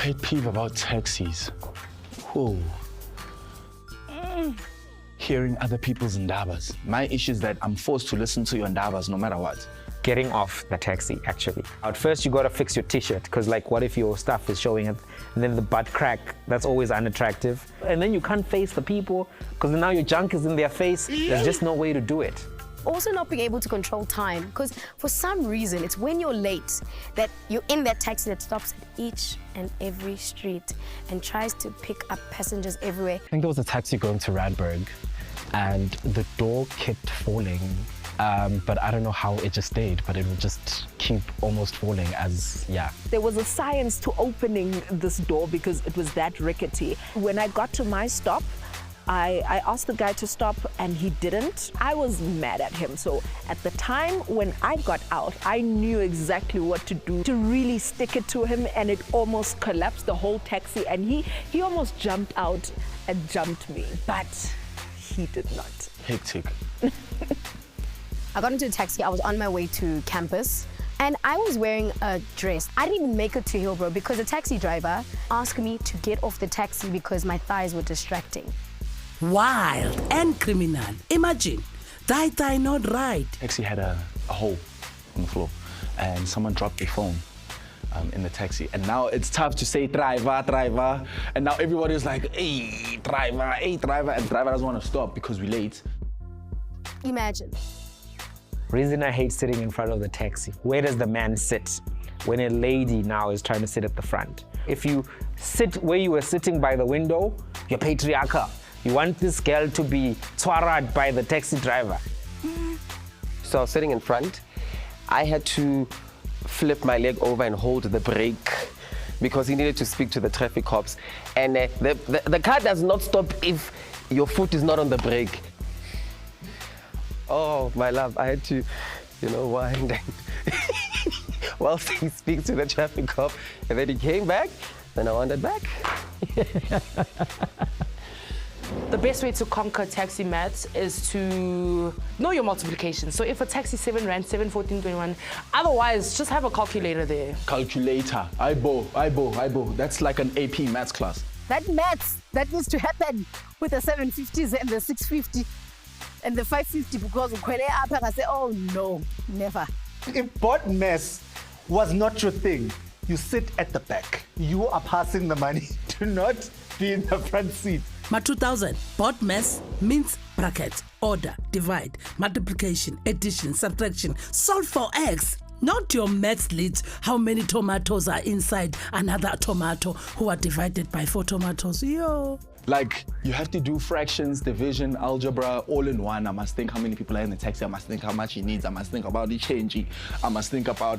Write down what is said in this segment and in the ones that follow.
Pet peeve about taxis. Whoa. Hearing other people's ndabas. My issue is that I'm forced to listen to your ndabas no matter what. Getting off the taxi, actually. At first, you gotta fix your t-shirt, because like, what if your stuff is showing it, and then the butt crack, that's always unattractive. And then you can't face the people, because now your junk is in their face. There's just no way to do it. Also not being able to control time, because for some reason, it's when you're late that you're in that taxi that stops at each and every street and tries to pick up passengers everywhere. I think there was a taxi going to Randburg, and the door kept falling. But I don't know how it just stayed, but it would just keep almost falling as, yeah. There was a science to opening this door because it was that rickety. When I got to my stop, I asked the guy to stop and he didn't. I was mad at him. So at the time when I got out, I knew exactly what to do to really stick it to him, and it almost collapsed the whole taxi, and he almost jumped out and jumped me, but he did not. Hectic. I got into a taxi, I was on my way to campus, and I was wearing a dress. I didn't even make it to Hillbrow because the taxi driver asked me to get off the taxi because my thighs were distracting. Wild and criminal. Imagine, thigh not right. Taxi had a hole on the floor, and someone dropped their phone in the taxi. And now it's tough to say driver, and now everybody's like, hey driver, and driver doesn't want to stop because we're late. Imagine. Reason I hate sitting in front of the taxi. Where does the man sit when a lady now is trying to sit at the front? If you sit where you were sitting by the window, you're patriarchal. You want this girl to be twarad by the taxi driver. So I was sitting in front. I had to flip my leg over and hold the brake because he needed to speak to the traffic cops. And the car does not stop if your foot is not on the brake. Oh, my love, I had to, wind and whilst he speaks to the traffic cop, and then he came back, then I wandered back. The best way to conquer taxi maths is to know your multiplication. So if a taxi 7 rand, 7, 14, 21, otherwise just have a calculator there. Calculator, IBO. That's like an AP maths class. That maths, that needs to happen with the 750s and the 650 and the 550, because I say, oh no, never. If bot mess was not your thing, you sit at the back. You are passing the money. Do not be in the front seat. My 2000, bot mess means bracket, order, divide, multiplication, addition, subtraction, solve for x. Not your maths leads how many tomatoes are inside another tomato who are divided by 4 tomatoes. Yo. Like, you have to do fractions, division, algebra, all in one. I must think how many people are in the taxi. I must think how much he needs. I must think about the change. I must think about,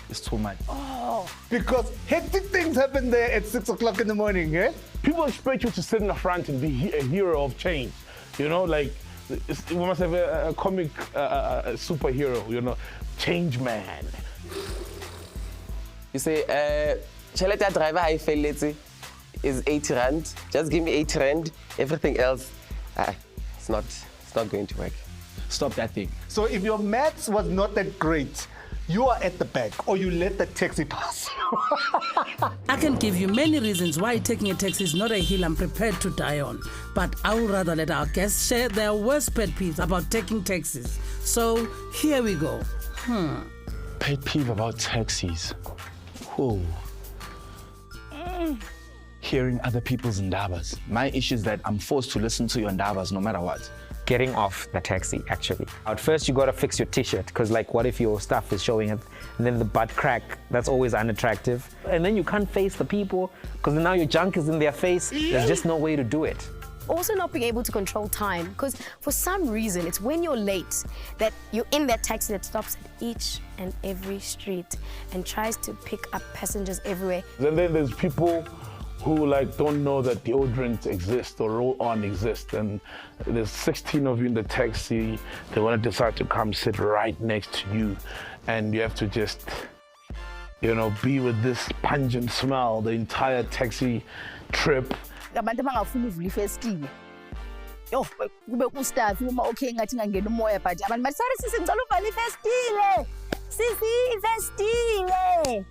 it's too much. Oh, because hectic things happen there at 6 o'clock in the morning, eh? People expect you to sit in the front and be a hero of change. We must have a comic superhero, change man. You say, Chaleta driver, I fail, let's say, is 80 rand. Just give me 80 rand. Everything else, it's not going to work. Stop that thing. So if your maths was not that great, you are at the back or you let the taxi pass. I can give you many reasons why taking a taxi is not a hill I'm prepared to die on, but I would rather let our guests share their worst pet peeves about taking taxis. So here we go. Pet peeve about taxis. Whoa. Hearing other people's ndabas. My issue is that I'm forced to listen to your ndabas no matter what. Getting off the taxi, actually. At first, you gotta fix your t-shirt, because like, what if your stuff is showing it, and then the butt crack, that's always unattractive. And then you can't face the people, because now your junk is in their face. There's just no way to do it. Also not being able to control time, because for some reason, it's when you're late that you're in that taxi that stops at each and every street and tries to pick up passengers everywhere. And then there's people who don't know that deodorants exist or roll-on exist, and there's 16 of you in the taxi. They want to decide to come sit right next to you, and you have to just, be with this pungent smell the entire taxi trip. Abantu abangafuni uvula ifestile. Yo, kube kustaff uma okay ngathi ngangena umoya, but abantu bathi sorry sisi ngicela uvala ifestile. Sisi ifestile.